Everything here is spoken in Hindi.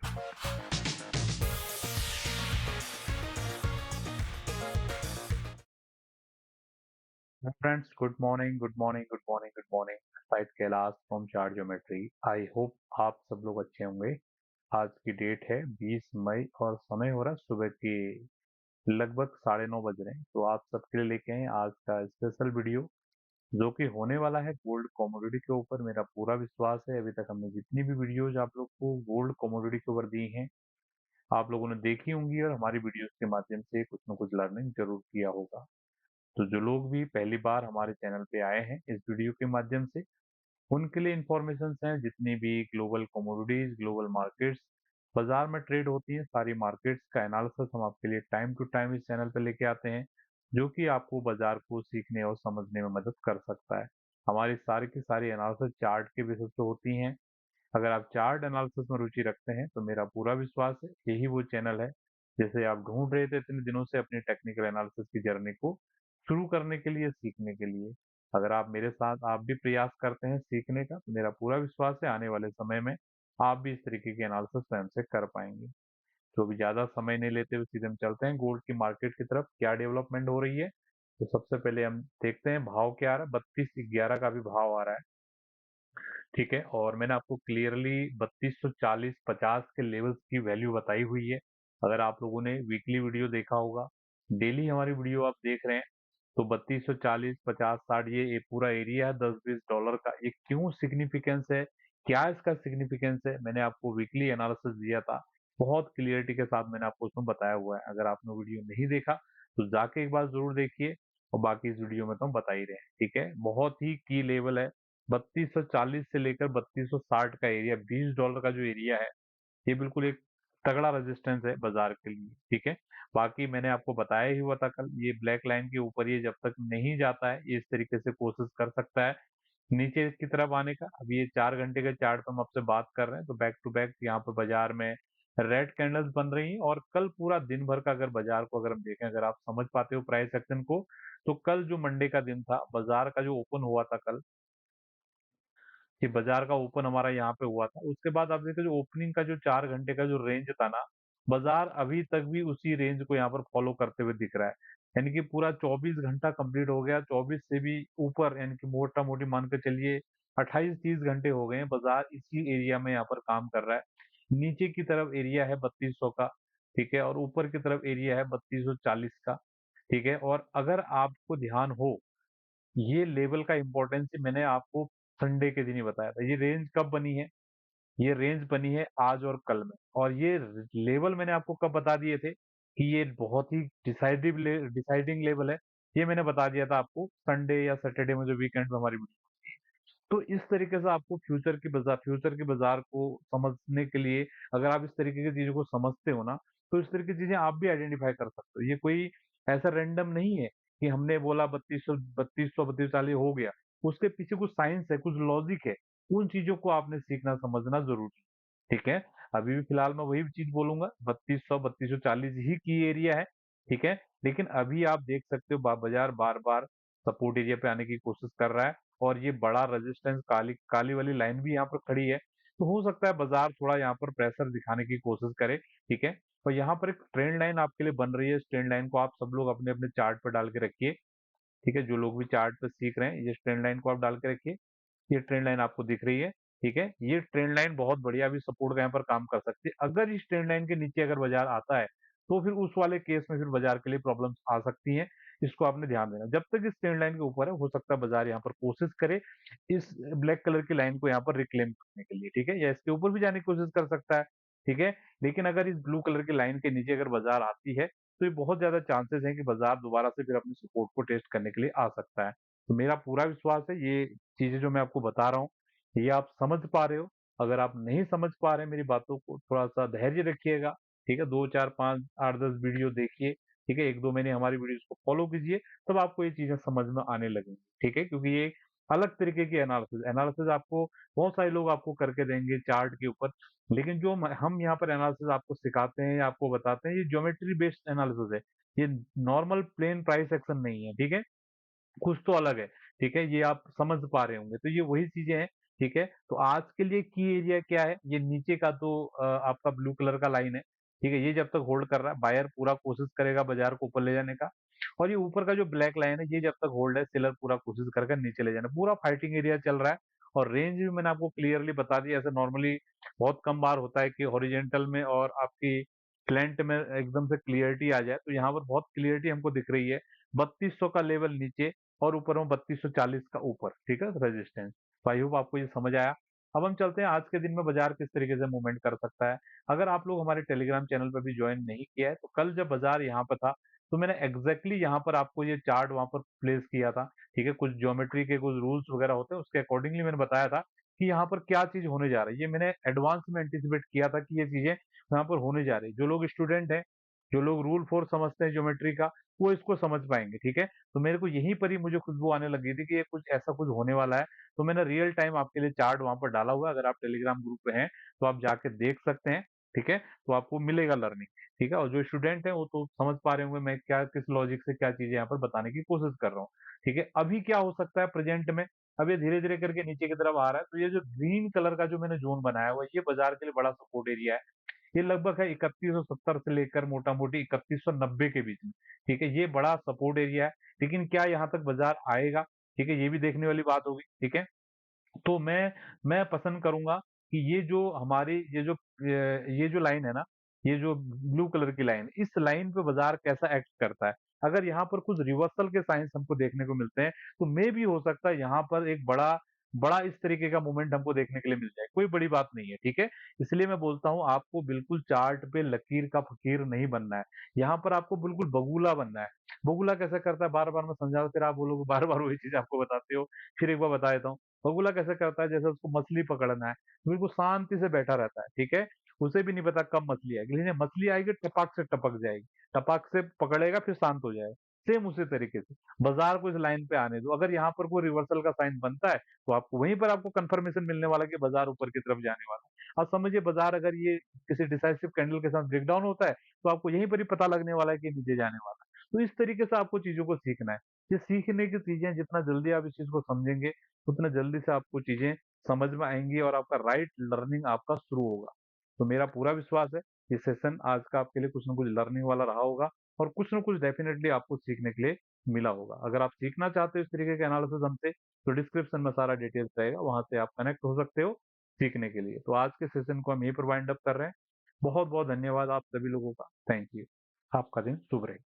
Friends, good morning, good morning, good morning, good morning. Side Kailash from chart geometry. I hope आप सब लोग अच्छे होंगे। आज की डेट है 20 मई और समय हो रहा है सुबह के लगभग 9:30 बज रहे हैं। तो आप सबके लिए लेके आए आज का स्पेशल वीडियो, जो कि होने वाला है गोल्ड कमोडिटी के ऊपर। मेरा पूरा विश्वास है अभी तक हमने जितनी भी वीडियोज आप लोग को गोल्ड कमोडिटी के ऊपर दी हैं, आप लोगों ने देखी होंगी और हमारी वीडियोज के माध्यम से कुछ न कुछ लर्निंग जरूर किया होगा। तो जो लोग भी पहली बार हमारे चैनल पे आए हैं इस वीडियो के माध्यम से, उनके लिए इंफॉर्मेशन हैं जितनी भी ग्लोबल कमोडिटीज, ग्लोबल मार्केट्स बाजार में ट्रेड होती हैं, सारी मार्केट्स का एनालिसिस हम आपके लिए टाइम टू टाइम इस चैनल पे लेके आते हैं, जो कि आपको बाजार को सीखने और समझने में मदद कर सकता है। हमारी सारी की सारी एनालिसिस चार्ट के बेसिस पे होती हैं। अगर आप चार्ट एनालिसिस में रुचि रखते हैं तो मेरा पूरा विश्वास है यही वो चैनल है जैसे आप ढूंढ रहे थे इतने दिनों से अपनी टेक्निकल एनालिसिस की जर्नी को शुरू करने के लिए, सीखने के लिए। अगर आप मेरे साथ आप भी प्रयास करते हैं सीखने का, तो मेरा पूरा विश्वास है आने वाले समय में आप भी इस तरीके की एनालिसिस स्वयं से कर पाएंगे। तो अभी ज्यादा समय नहीं लेते हुए सीधे हम चलते हैं गोल्ड की मार्केट की तरफ, क्या डेवलपमेंट हो रही है। तो सबसे पहले हम देखते हैं भाव क्या आ रहा है। 3211 का भी भाव आ रहा है, ठीक है। और मैंने आपको क्लियरली 3240-50 के लेवल्स की वैल्यू बताई हुई है। अगर आप लोगों ने वीकली वीडियो देखा होगा, डेली हमारी वीडियो आप देख रहे हैं, तो 3240-50-60 ये पूरा एरिया है 10-20 डॉलर का। ये क्यों सिग्निफिकेंस है, क्या इसका सिग्निफिकेंस है, मैंने आपको वीकली एनालिसिस दिया था, बहुत क्लियरिटी के साथ मैंने आपको उसमें बताया हुआ है। अगर आपने वीडियो नहीं देखा तो जाके एक बार जरूर देखिए, और बाकी इस वीडियो में तो हम बता ही रहे हैं, ठीक है। बहुत ही की लेवल है 3240 से लेकर 3260 का एरिया, 20 डॉलर का जो एरिया है, ये बिल्कुल एक तगड़ा रेजिस्टेंस है बाजार के लिए, ठीक है। बाकी मैंने आपको बताया ही हुआ था कल, ये ब्लैक लाइन के ऊपर ये जब तक नहीं जाता है ये इस तरीके से कोशिश कर सकता है नीचे की तरफ आने का। अभी ये 4 घंटे के चार्ट पे हम आपसे बात कर रहे हैं, तो बैक टू बैक यहाँ पे बाजार में रेड कैंडल्स बन रही हैं। और कल पूरा दिन भर का अगर बाजार को अगर हम देखें, अगर आप समझ पाते हो प्राइस एक्शन को, तो कल जो मंडे का दिन था, बाजार का जो ओपन हुआ था कल, कि बाजार का ओपन हमारा यहाँ पे हुआ था, उसके बाद आप देखो जो ओपनिंग का जो 4 घंटे का जो रेंज था ना, बाजार अभी तक भी उसी रेंज को यहाँ पर फॉलो करते हुए दिख रहा है। यानी कि पूरा 24 घंटा कंप्लीट हो गया, 24 से भी ऊपर, यानी कि मोटा मोटी मान के चलिए 28-30 घंटे हो गए हैं, बाजार इसी एरिया में यहाँ पर काम कर रहा है। नीचे की तरफ एरिया है 3200 का, ठीक है, और ऊपर की तरफ एरिया है 3240 का, ठीक है। और अगर आपको ध्यान हो, ये लेवल का इंपॉर्टेंस मैंने आपको संडे के दिन ही बताया था। ये रेंज कब बनी है, ये रेंज बनी है आज और कल में। और ये लेवल मैंने आपको कब बता दिए थे कि ये बहुत ही डिसाइडिंग लेवल है, ये मैंने बता दिया था आपको संडे या सैटरडे में, जो वीकेंड में हमारी वीडियो। तो इस तरीके से आपको फ्यूचर के बाजार को समझने के लिए, अगर आप इस तरीके की चीजों को समझते हो ना, तो इस तरह की चीजें आप भी आइडेंटिफाई कर सकते हो। ये कोई ऐसा रैंडम नहीं है कि हमने बोला 3240 हो गया, उसके पीछे कुछ साइंस है, कुछ लॉजिक है। उन चीजों को आपने सीखना समझना जरूरी है, ठीक है। अभी भी फिलहाल मैं वही चीज बोलूंगा, 3240 ही की एरिया है, ठीक है। लेकिन अभी आप देख सकते हो बाजार बार बार सपोर्ट एरिया पे आने की कोशिश कर रहा है, और ये बड़ा रेजिस्टेंस काली काली वाली लाइन भी यहाँ पर खड़ी है। तो हो सकता है बाजार थोड़ा यहाँ पर प्रेशर दिखाने की कोशिश करे, ठीक है। और यहाँ पर एक ट्रेंड लाइन आपके लिए बन रही है, इस ट्रेंड लाइन को आप सब लोग अपने अपने चार्ट पर डाल के रखिए, ठीक है। जो लोग भी चार्ट पे सीख रहे हैं, ये ट्रेंड लाइन को आप डाल के रखिए। ये ट्रेंड लाइन आपको दिख रही है, ठीक है। ये ट्रेंड लाइन बहुत बढ़िया अभी सपोर्ट का यहाँ पर काम कर सकती है। अगर इस ट्रेंड लाइन के नीचे अगर बाजार आता है, तो फिर उस वाले केस में फिर बाजार के लिए प्रॉब्लम्स आ सकती हैं। इसको आपने ध्यान देना। जब तक इस ट्रेंड लाइन के ऊपर है, हो सकता है बाजार यहाँ पर कोशिश करे इस ब्लैक कलर की लाइन को यहाँ पर रिक्लेम करने के लिए, ठीक है, या इसके ऊपर भी जाने की कोशिश कर सकता है, ठीक है। लेकिन अगर इस ब्लू कलर की लाइन के नीचे अगर बाजार आती है, तो ये बहुत ज्यादा चांसेस है कि बाजार दोबारा से फिर अपने सपोर्ट को टेस्ट करने के लिए आ सकता है। तो मेरा पूरा विश्वास है ये चीजें जो मैं आपको बता रहा हूँ, ये आप समझ पा रहे हो। अगर आप नहीं समझ पा रहे मेरी बातों को, थोड़ा सा धैर्य रखिएगा, ठीक है। 2 4 5 8 10 वीडियो देखिए, ठीक है, 1 2 महीने हमारी वीडियोस को फॉलो कीजिए, तब आपको ये चीजें समझ में आने लगेंगी, ठीक है। क्योंकि ये एक अलग तरीके की एनालिसिस एनालिसिस आपको बहुत सारे लोग आपको करके देंगे चार्ट के ऊपर, लेकिन जो हम यहाँ पर एनालिसिस आपको सिखाते हैं या आपको बताते हैं, ये ज्योमेट्री बेस्ड एनालिसिस है। ये नॉर्मल प्लेन प्राइस एक्शन नहीं है, ठीक है, कुछ तो अलग है, ठीक है। ये आप समझ पा रहे होंगे। तो ये वही चीजें हैं ठीक है? तो आज के लिए की एरिया क्या है, ये नीचे का तो आपका ब्लू कलर का लाइन है, ठीक है? ये जब तक होल्ड कर रहा है, बायर पूरा कोशिश करेगा बाजार को ऊपर ले जाने का, और ये ऊपर का जो ब्लैक लाइन है, ये जब तक होल्ड है, सेलर पूरा कोशिश करके नीचे ले जाना, पूरा फाइटिंग एरिया चल रहा है। और रेंज भी मैंने आपको क्लियरली बता दिया, ऐसे नॉर्मली बहुत कम बार होता है कि हॉरिजेंटल में और आपकी स्लैंट में एकदम से क्लियरिटी आ जाए, तो यहाँ पर बहुत क्लियरिटी हमको दिख रही है। 3200 का लेवल नीचे और ऊपर में 3240 का ऊपर, ठीक है, रेजिस्टेंस। तो आई होप आपको ये समझ आया। अब हम चलते हैं आज के दिन में बाजार किस तरीके से मूवमेंट कर सकता है। अगर आप लोग हमारे टेलीग्राम चैनल पर भी ज्वाइन नहीं किया है, तो कल जब बाजार यहाँ पर था, तो मैंने एग्जैक्टली यहाँ पर आपको ये चार्ट वहां पर प्लेस किया था, ठीक है। कुछ ज्योमेट्री के कुछ रूल्स वगैरह होते हैं, उसके अकॉर्डिंगली मैंने बताया था कि यहाँ पर क्या चीज होने जा रही है। ये मैंने एडवांस में एंटिसिपेट किया था कि ये चीजें यहाँ पर होने जा रही है। जो लोग स्टूडेंट हैं, जो लोग रूल फोर समझते हैं ज्योमेट्री का, वो इसको समझ पाएंगे, ठीक है। तो मेरे को यहीं पर ही मुझे खुशबू आने लगी थी कि ये कुछ ऐसा कुछ होने वाला है। तो मैंने रियल टाइम आपके लिए चार्ट वहां पर डाला हुआ है। अगर आप टेलीग्राम ग्रुप पे हैं तो आप जाके देख सकते हैं, ठीक है। तो आपको मिलेगा लर्निंग, ठीक है। और जो स्टूडेंट है वो तो समझ पा रहे होंगे मैं क्या किस लॉजिक से क्या चीजें यहाँ पर बताने की कोशिश कर रहा हूँ, ठीक है। अभी क्या हो सकता है प्रेजेंट में, अब ये धीरे धीरे करके नीचे की तरफ आ रहा है, तो ये जो ग्रीन कलर का जो मैंने जोन बनाया हुआ है, ये बाजार के लिए बड़ा सपोर्ट एरिया है। ये लगभग है 3170 से लेकर मोटा मोटी 3190 के बीच में, ठीक है। ये बड़ा सपोर्ट एरिया है, लेकिन क्या यहाँ तक बाजार आएगा, ठीक है, ये भी देखने वाली बात होगी, ठीक है। तो मैं पसंद करूंगा कि ये जो लाइन है ना, ये जो ब्लू कलर की लाइन, इस लाइन पे बाजार कैसा एक्ट करता है। अगर यहाँ पर कुछ रिवर्सल के साइंस हमको देखने को मिलते हैं, तो मे भी हो सकता है यहाँ पर एक बड़ा बड़ा इस तरीके का मूवमेंट हमको देखने के लिए मिल जाए। कोई बड़ी बात नहीं है, ठीक है। इसलिए मैं बोलता हूँ आपको बिल्कुल चार्ट पे लकीर का फकीर नहीं बनना है। यहाँ पर आपको बिल्कुल बगुला बनना है। बगुला कैसे करता है, बार बार मैं समझा, फिर आप बोलोगे बार बार वही चीज आपको बताते हो। फिर एक बार बता देता हूँ। बगुला कैसे करता है, जैसे उसको मछली पकड़ना है, बिल्कुल शांति से बैठा रहता है, ठीक है। उसे भी नहीं पता कब मछली आएगी, लेकिन मछली आएगी टपक से टपक जाएगी, टपक से पकड़ेगा फिर शांत हो जाएगा। सेम उसी तरीके से बाजार को इस लाइन पे आने दो। अगर यहाँ पर कोई रिवर्सल का साइन बनता है, तो आपको वहीं पर आपको कंफर्मेशन मिलने वाला है कि बाजार ऊपर की तरफ जाने वाला है। अब समझिए बाजार अगर ये किसी डिसाइसिव कैंडल के साथ ब्रेकडाउन होता है, तो आपको यहीं पर ही पता लगने वाला है कि नीचे जाने वाला है। तो इस तरीके से आपको चीजों को सीखना है। ये सीखने की चीजें जितना जल्दी आप इस चीज को समझेंगे, उतना जल्दी से आपको चीजें समझ में आएंगी और आपका राइट लर्निंग आपका शुरू होगा। तो मेरा पूरा विश्वास है ये सेशन आज का आपके लिए कुछ ना कुछ लर्निंग वाला रहा होगा, और कुछ ना कुछ डेफिनेटली आपको सीखने के लिए मिला होगा। अगर आप सीखना चाहते हो इस तरीके के एनालिसिस हमसे, तो डिस्क्रिप्शन में सारा डिटेल्स रहेगा, वहां से आप कनेक्ट हो सकते हो सीखने के लिए। तो आज के सेशन को हम यहीं पर वाइंड अप कर रहे हैं। बहुत बहुत धन्यवाद आप सभी लोगों का। Thank you. आपका दिन शुभ रहे।